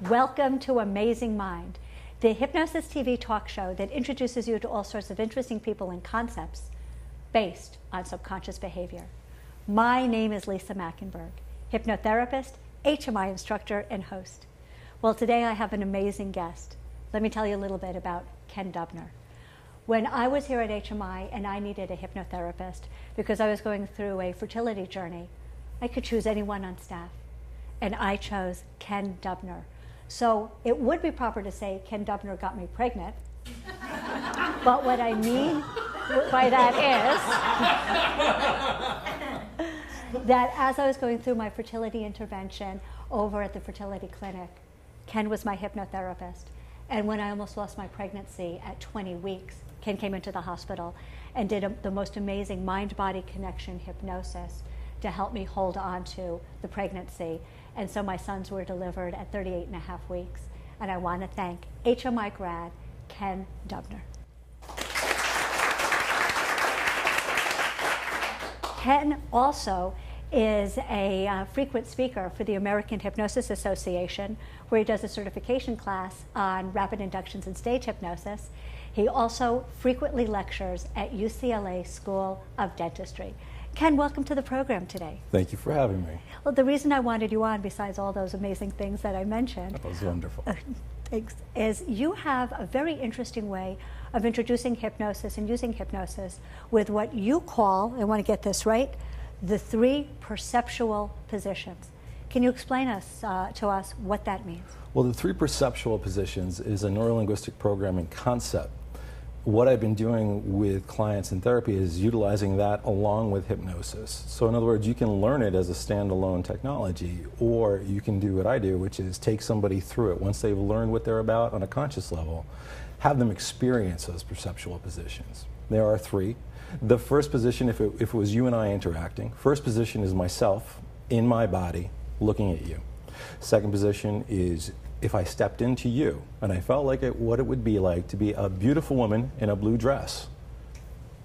Welcome to Amazing Mind, the Hypnosis TV talk show that introduces you to all sorts of interesting people and concepts based on subconscious behavior. My name is Lisa Machenberg, hypnotherapist, HMI instructor, and host. Well, today I have an amazing guest. Let me tell you a little bit about Ken Dubner. When I was here at HMI and I needed a hypnotherapist because I was going through a fertility journey, I could choose anyone on staff. And I chose Ken Dubner. So it would be proper to say Ken Dubner got me pregnant. But what I mean by that is that as I was going through my fertility intervention over at the fertility clinic, Ken was my hypnotherapist. And when I almost lost my pregnancy at 20 weeks, Ken came into the hospital and did the most amazing mind-body connection hypnosis to help me hold on to the pregnancy. And so my sons were delivered at 38 and a half weeks. And I want to thank HMI grad Ken Dubner. Ken also is a frequent speaker for the American Hypnosis Association, where he does a certification class on rapid inductions and stage hypnosis. He also frequently lectures at UCLA School of Dentistry. Ken, welcome to the program today. Thank you for having me. Well, the reason I wanted you on, besides all those amazing things that I mentioned, That was wonderful. is you have a very interesting way of introducing hypnosis and using hypnosis with what you call, I want to get this right, the 3 perceptual positions. Can you explain to us what that means? Well, the 3 perceptual positions is a neurolinguistic programming concept. What I've been doing with clients in therapy is utilizing that along with hypnosis. So in other words, you can learn it as a standalone technology, or you can do what I do, which is take somebody through it. Once they've learned what they're about on a conscious level, have them experience those perceptual positions. There are 3. The first position, if it was you and I interacting, first position is myself in my body looking at you. Second position is if I stepped into you and I felt like what it would be like to be a beautiful woman in a blue dress.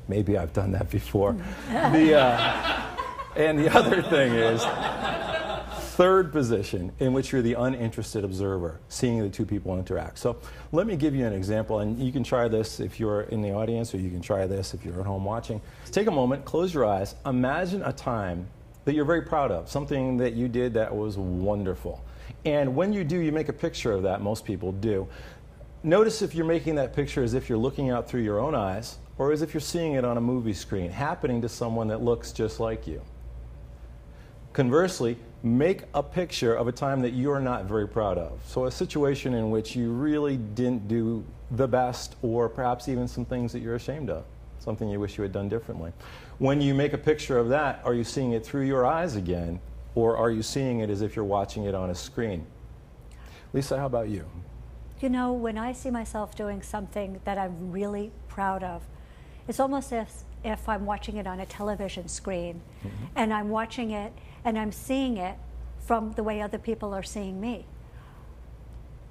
Maybe I've done that before. And the other thing is third position, in which you're the uninterested observer, seeing the 2 people interact. So let me give you an example, and you can try this if you're in the audience, or you can try this if you're at home watching. Take a moment, close your eyes, imagine a time that you're very proud of, something that you did that was wonderful. And when you do, you make a picture of that. Most people do. Notice if you're making that picture as if you're looking out through your own eyes, or as if you're seeing it on a movie screen, happening to someone that looks just like you. Conversely, make a picture of a time that you're not very proud of. So a situation in which you really didn't do the best, or perhaps even some things that you're ashamed of, something you wish you had done differently. When you make a picture of that, are you seeing it through your eyes again, or are you seeing it as if you're watching it on a screen? Lisa, how about you? You know, when I see myself doing something that I'm really proud of, it's almost as if I'm watching it on a television screen, and I'm watching it and I'm seeing it from the way other people are seeing me.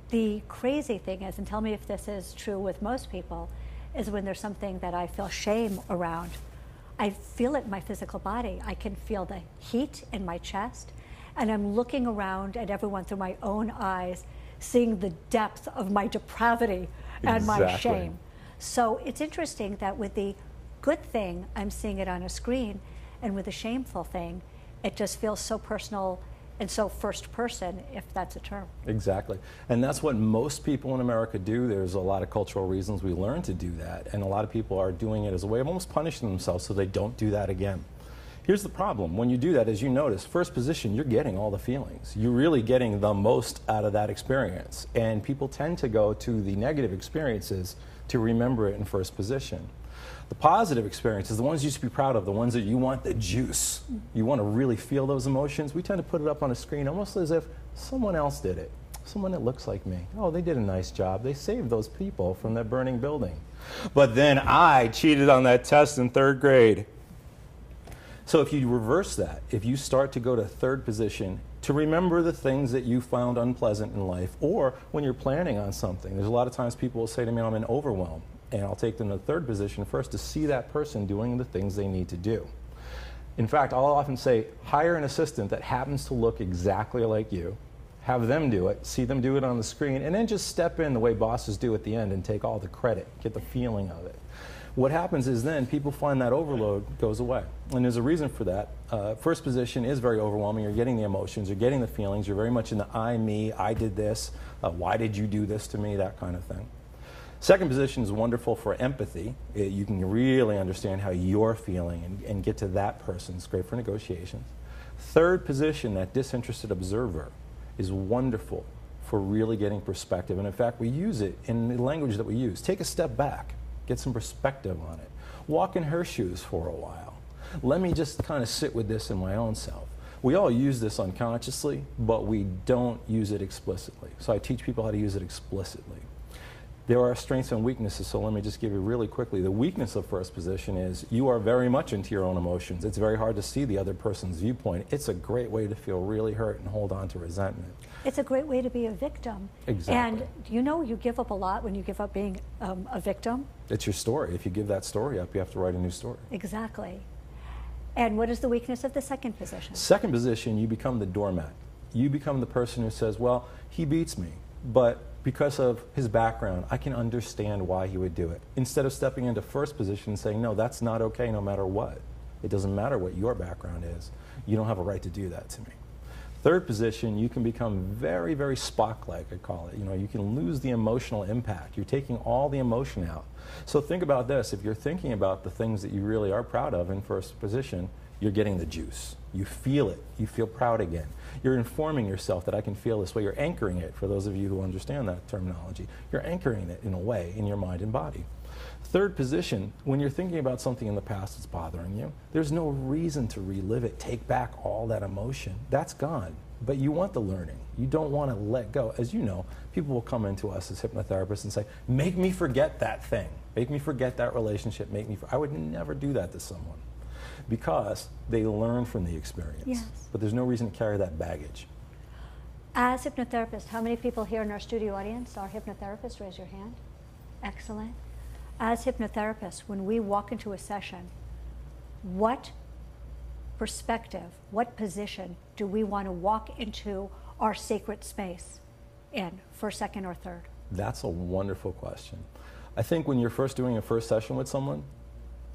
The crazy thing is, and tell me if this is true with most people, is when there's something that I feel shame around. I feel it in my physical body. I can feel the heat in my chest, and I'm looking around at everyone through my own eyes, seeing the depth of my depravity and my shame. So it's interesting that with the good thing, I'm seeing it on a screen, and with the shameful thing, it just feels so personal and so first person, if that's a term. Exactly. And that's what most people in America do. There's a lot of cultural reasons we learn to do that, and a lot of people are doing it as a way of almost punishing themselves so they don't do that again. Here's the problem. When you do that, as you notice, first position, you're getting all the feelings. You're really getting the most out of that experience. And people tend to go to the negative experiences to remember it in first position. The positive experiences, the ones you should be proud of, the ones that you want the juice, you want to really feel those emotions, we tend to put it up on a screen almost as if someone else did it. Someone that looks like me. Oh, they did a nice job. They saved those people from that burning building. But then I cheated on that test in 3rd grade. So if you reverse that, if you start to go to third position to remember the things that you found unpleasant in life, or when you're planning on something, there's a lot of times people will say to me, I'm in overwhelm. And I'll take them to third position first to see that person doing the things they need to do. In fact, I'll often say, hire an assistant that happens to look exactly like you, have them do it, see them do it on the screen, and then just step in the way bosses do at the end and take all the credit, get the feeling of it. What happens is then people find that overload goes away. And there's a reason for that. First position is very overwhelming. You're getting the emotions, you're getting the feelings, you're very much in the I, me, I did this, why did you do this to me, that kind of thing. Second position is wonderful for empathy. You can really understand how you're feeling and get to that person. It's great for negotiations. Third position, that disinterested observer, is wonderful for really getting perspective. And in fact, we use it in the language that we use. Take a step back. Get some perspective on it. Walk in her shoes for a while. Let me just kind of sit with this in my own self. We all use this unconsciously, but we don't use it explicitly. So I teach people how to use it explicitly. There are strengths and weaknesses, so let me just give you really quickly. The weakness of first position is you are very much into your own emotions. It's very hard to see the other person's viewpoint. It's a great way to feel really hurt and hold on to resentment. It's a great way to be a victim. Exactly. And you know you give up a lot when you give up being a victim. It's your story. If you give that story up, you have to write a new story. Exactly. And what is the weakness of the second position? Second position, you become the doormat. You become the person who says, well, he beats me, but because of his background, I can understand why he would do it. Instead of stepping into first position and saying, no, that's not okay no matter what. It doesn't matter what your background is. You don't have a right to do that to me. Third position, you can become very, very Spock-like, I call it. You know, you can lose the emotional impact. You're taking all the emotion out. So think about this. If you're thinking about the things that you really are proud of in first position, you're getting the juice. You feel it. You feel proud again. You're informing yourself that I can feel this way. You're anchoring it, for those of you who understand that terminology. You're anchoring it in a way in your mind and body. Third position, when you're thinking about something in the past that's bothering you, there's no reason to relive it, take back all that emotion. That's gone. But you want the learning. You don't want to let go. As you know, people will come into us as hypnotherapists and say, make me forget that thing. Make me forget that relationship. I would never do that to someone because they learn from the experience. Yes. But there's no reason to carry that baggage. As hypnotherapists, how many people here in our studio audience are hypnotherapists? Raise your hand. Excellent. As hypnotherapists, when we walk into a session, what perspective, what position do we want to walk into our sacred space in, first, second, or third? That's a wonderful question. I think when you're first doing a first session with someone,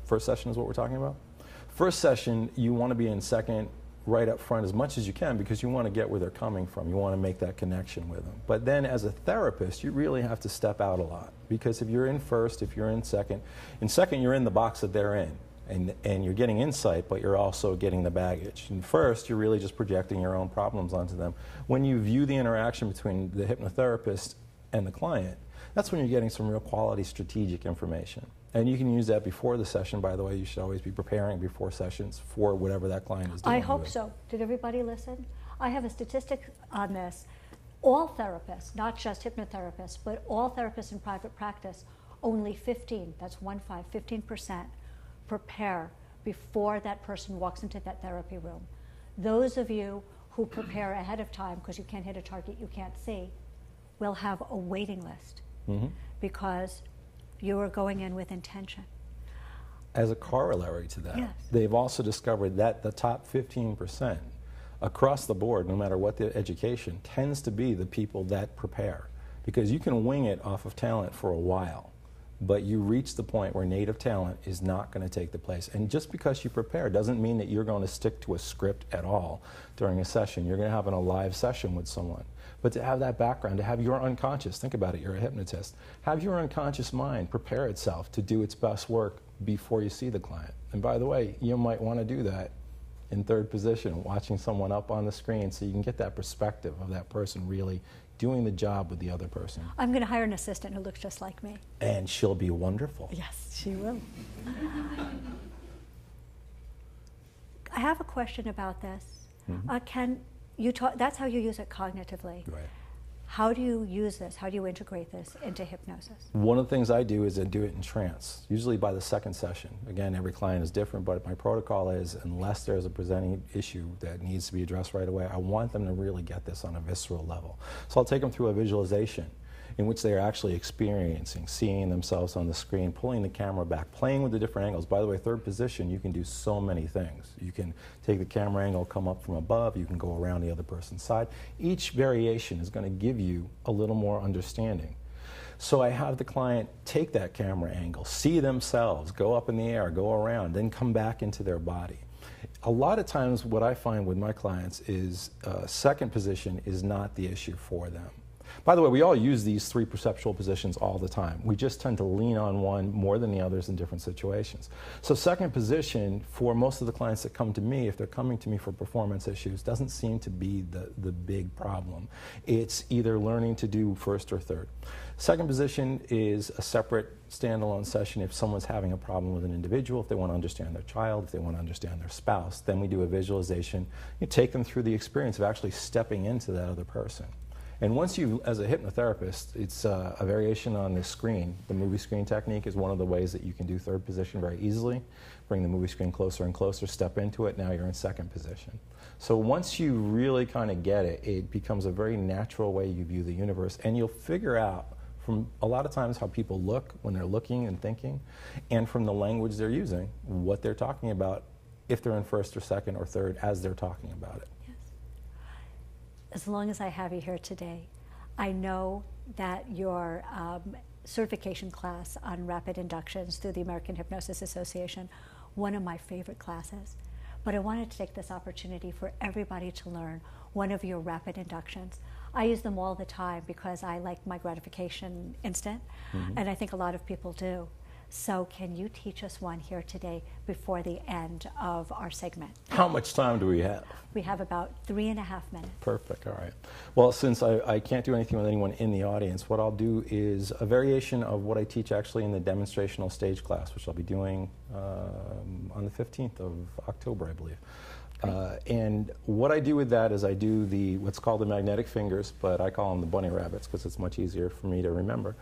first session is what we're talking about. First session, you want to be in second, right up front as much as you can because you want to get where they're coming from. You want to make that connection with them. But then as a therapist, you really have to step out a lot because if you're in first, if you're in second you're in the box that they're in and you're getting insight, but you're also getting the baggage. And first, you're really just projecting your own problems onto them. When you view the interaction between the hypnotherapist and the client, that's when you're getting some real quality strategic information. And you can use that before the session, by the way. You should always be preparing before sessions for whatever that client is doing. I hope so. Did everybody listen? I have a statistic on this. All therapists, not just hypnotherapists, but all therapists in private practice, only 15% prepare before that person walks into that therapy room. Those of you who prepare ahead of time because you can't hit a target you can't see will have a waiting list because you are going in with intention. As a corollary to that, yes, they've also discovered that the top 15% across the board, no matter what the education, tends to be the people that prepare. Because you can wing it off of talent for a while, but you reach the point where native talent is not going to take the place. And just because you prepare doesn't mean that you're going to stick to a script at all during a session. You're going to have a live session with someone. But to have that background, to have your unconscious, think about it, you're a hypnotist, have your unconscious mind prepare itself to do its best work before you see the client. And by the way, you might want to do that in third position, watching someone up on the screen so you can get that perspective of that person really doing the job with the other person. I'm going to hire an assistant who looks just like me. And she'll be wonderful. Yes, she will. I have a question about this. Ken, that's how you use it cognitively. Right. How do you use this? How do you integrate this into hypnosis? One of the things I do is I do it in trance, usually by the second session. Again, every client is different, but my protocol is unless there's a presenting issue that needs to be addressed right away, I want them to really get this on a visceral level. So I'll take them through a visualization. in which they are actually experiencing, seeing themselves on the screen, pulling the camera back, playing with the different angles. By the way, third position, you can do so many things. You can take the camera angle, come up from above, you can go around the other person's side. Each variation is going to give you a little more understanding. So I have the client take that camera angle, see themselves, go up in the air, go around, then come back into their body. A lot of times what I find with my clients is second position is not the issue for them. By the way, we all use these three perceptual positions all the time. We just tend to lean on one more than the others in different situations. So second position, for most of the clients that come to me, if they're coming to me for performance issues, doesn't seem to be the big problem. It's either learning to do first or third. Second position is a separate standalone session if someone's having a problem with an individual, if they want to understand their child, if they want to understand their spouse. Then we do a visualization. You take them through the experience of actually stepping into that other person. And once you, as a hypnotherapist, it's a variation on the screen. The movie screen technique is one of the ways that you can do third position very easily. Bring the movie screen closer and closer, step into it, now you're in second position. So once you really kind of get it, it becomes a very natural way you view the universe, and you'll figure out from a lot of times how people look when they're looking and thinking, and from the language they're using, what they're talking about, if they're in first or second or third as they're talking about it. As long as I have you here today, I know that your certification class on rapid inductions through the American Hypnosis Association, one of my favorite classes. But I wanted to take this opportunity for everybody to learn one of your rapid inductions. I use them all the time because I like my gratification instant, and I think a lot of people do. So can you teach us one here today before the end of our segment? How much time do we have? We have about 3.5 minutes. Perfect, all right. Well, since I can't do anything with anyone in the audience, what I'll do is a variation of what I teach actually in the demonstrational stage class, which I'll be doing on the 15th of October, I believe. And what I do with that is I do what's called the magnetic fingers, but I call them the bunny rabbits because it's much easier for me to remember.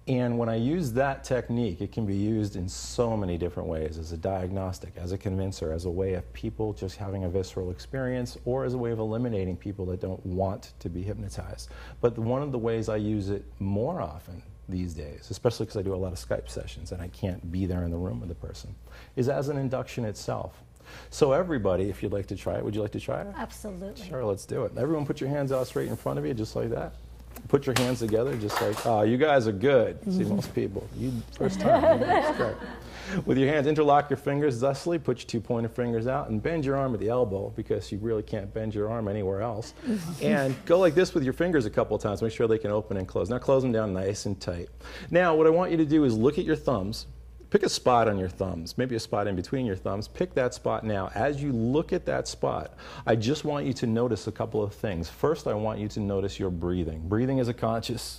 And when I use that technique, it can be used in so many different ways, as a diagnostic, as a convincer, as a way of people just having a visceral experience, or as a way of eliminating people that don't want to be hypnotized. But one of the ways I use it more often these days, especially because I do a lot of Skype sessions and I can't be there in the room with the person, is as an induction itself. So everybody, if you'd like to try it, would you like to try it? Absolutely. Sure, let's do it. Everyone put your hands out straight in front of you, just like that. Put your hands together, just like, oh, you guys are good. See, most people, first time, that's great. With your hands, interlock your fingers thusly, put your 2 pointer fingers out, and bend your arm at the elbow, because you really can't bend your arm anywhere else. And go like this with your fingers a couple of times, make sure they can open and close. Now close them down nice and tight. Now what I want you to do is look at your thumbs. Pick a spot on your thumbs, maybe a spot in between your thumbs. Pick that spot now. As you look at that spot, I just want you to notice a couple of things. First, I want you to notice your breathing. Breathing is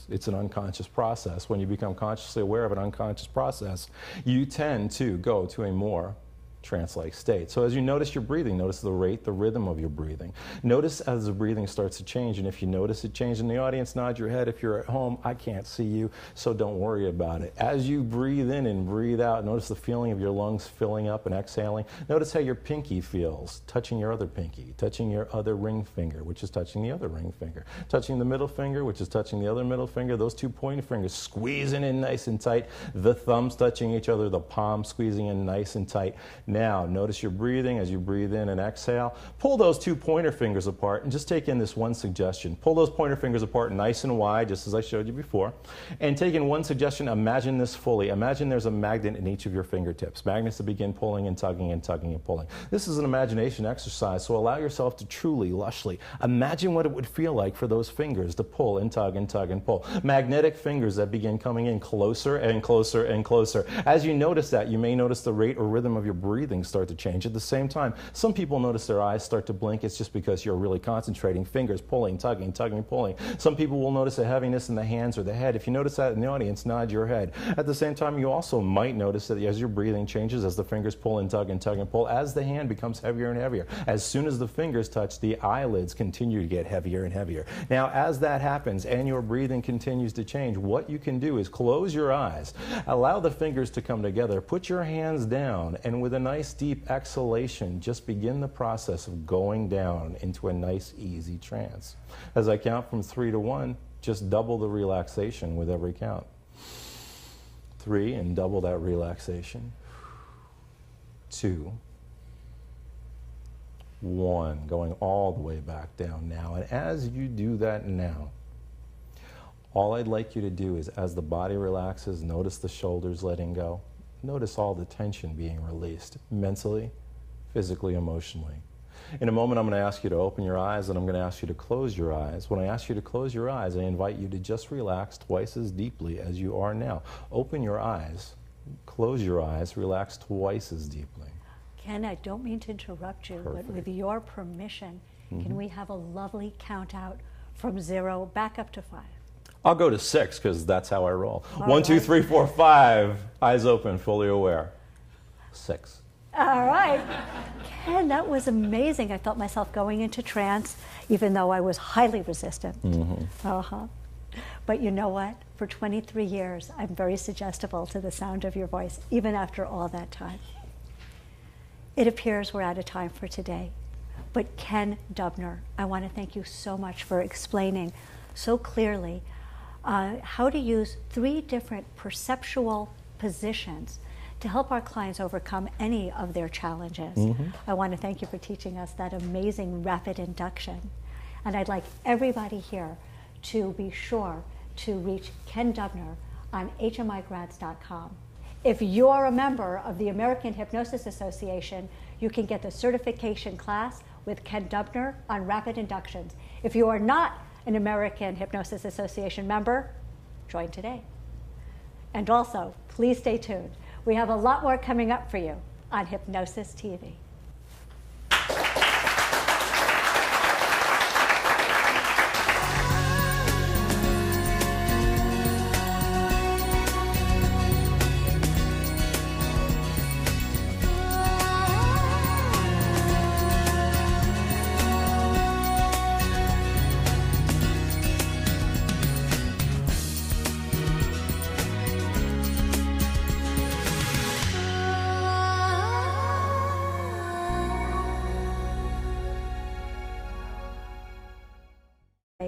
it's an unconscious process. When you become consciously aware of an unconscious process, you tend to go to a more trance-like state. So as you notice your breathing, notice the rate, the rhythm of your breathing. Notice as the breathing starts to change, and if you notice it change in the audience, nod your head. If you're at home, I can't see you, so don't worry about it. As you breathe in and breathe out, notice the feeling of your lungs filling up and exhaling. Notice how your pinky feels, touching your other pinky, touching your other ring finger, which is touching the other ring finger, touching the middle finger, which is touching the other middle finger, those 2 pointer fingers squeezing in nice and tight, the thumbs touching each other, the palms squeezing in nice and tight. Now, notice your breathing as you breathe in and exhale. Pull those 2 pointer fingers apart and just take in this one suggestion. Pull those pointer fingers apart nice and wide, just as I showed you before. And take in one suggestion, imagine this fully. Imagine there's a magnet in each of your fingertips. Magnets that begin pulling and tugging and tugging and pulling. This is an imagination exercise, so allow yourself to truly, lushly imagine what it would feel like for those fingers to pull and tug and tug and pull. Magnetic fingers that begin coming in closer and closer and closer. As you notice that, you may notice the rate or rhythm of your breathing start to change. At the same time, some people notice their eyes start to blink. It's just because you're really concentrating. Fingers pulling, tugging, tugging, pulling. Some people will notice a heaviness in the hands or the head. If you notice that in the audience, nod your head. At the same time, you also might notice that as your breathing changes, as the fingers pull and tug and pull, as the hand becomes heavier and heavier. As soon as the fingers touch, the eyelids continue to get heavier and heavier. Now, as that happens and your breathing continues to change, what you can do is close your eyes, allow the fingers to come together, put your hands down, and with a nice nice deep exhalation, just begin the process of going down into a nice easy trance. As I count from 3 to 1, just double the relaxation with every count. 3, and double that relaxation. 2, 1, going all the way back down now. And as you do that now, all I'd like you to do is, as the body relaxes, notice the shoulders letting go. Notice all the tension being released, mentally, physically, emotionally. In a moment, I'm going to ask you to open your eyes, and I'm going to ask you to close your eyes. When I ask you to close your eyes, I invite you to just relax twice as deeply as you are now. Open your eyes, close your eyes, relax twice as deeply. Ken, I don't mean to interrupt you, Perfect. but with your permission, can we have a lovely count out from 0 back up to 5? I'll go to 6 because that's how I roll. All 1, 2, right. 3, 4, 5. Eyes open, fully aware. 6. All right. Ken, that was amazing. I felt myself going into trance, even though I was highly resistant. But you know what? For 23 years, I'm very suggestible to the sound of your voice, even after all that time. It appears we're out of time for today. But Ken Dubner, I want to thank you so much for explaining so clearly how to use 3 different perceptual positions to help our clients overcome any of their challenges. I want to thank you for teaching us that amazing rapid induction. And I'd like everybody here to be sure to reach Ken Dubner on hmigrads.com. If you're a member of the American Hypnosis Association, you can get the certification class with Ken Dubner on rapid inductions. If you are not an American Hypnosis Association member, join today. And also, please stay tuned. We have a lot more coming up for you on Hypnosis TV.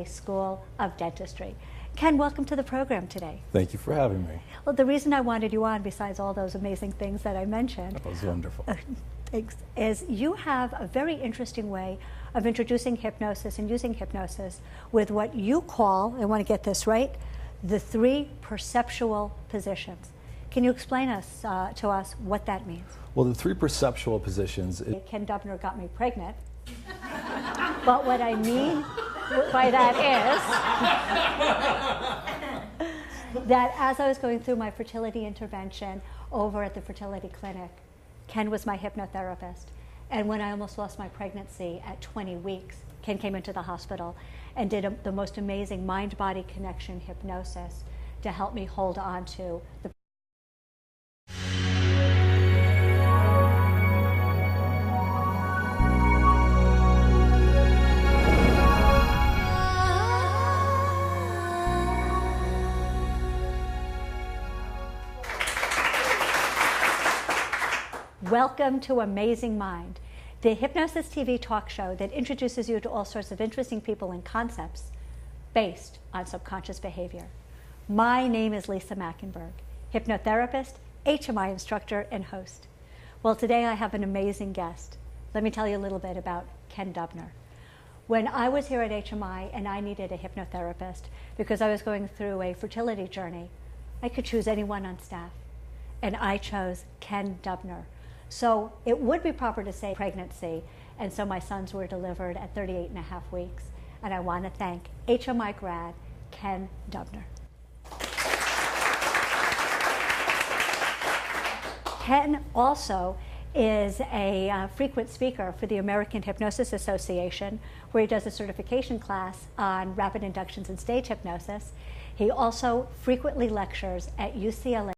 School of Dentistry. Ken, welcome to the program today. Thank you for having me. Well, the reason I wanted you on, besides all those amazing things that I mentioned, That was wonderful. is you have a very interesting way of introducing hypnosis and using hypnosis with what you call, I want to get this right, the 3 perceptual positions. Can you explain to us what that means? Well, the 3 perceptual positions. Ken Dubner got me pregnant. But what I mean by that is that as I was going through my fertility intervention over at the fertility clinic, Ken was my hypnotherapist. And when I almost lost my pregnancy at 20 weeks, Ken came into the hospital and did the most amazing mind-body connection hypnosis to help me hold on to the Welcome to Amazing Mind, the Hypnosis TV talk show that introduces you to all sorts of interesting people and concepts based on subconscious behavior. My name is Lisa Machenberg, hypnotherapist, HMI instructor, and host. Well, today I have an amazing guest. Let me tell you a little bit about Ken Dubner. When I was here at HMI and I needed a hypnotherapist because I was going through a fertility journey, I could choose anyone on staff, and I chose Ken Dubner. So it would be proper to say pregnancy, and so my sons were delivered at 38 and a half weeks, and I want to thank HMI grad Ken Dubner. Ken also is a frequent speaker for the American Hypnosis Association, where he does a certification class on rapid inductions and stage hypnosis. He also frequently lectures at UCLA.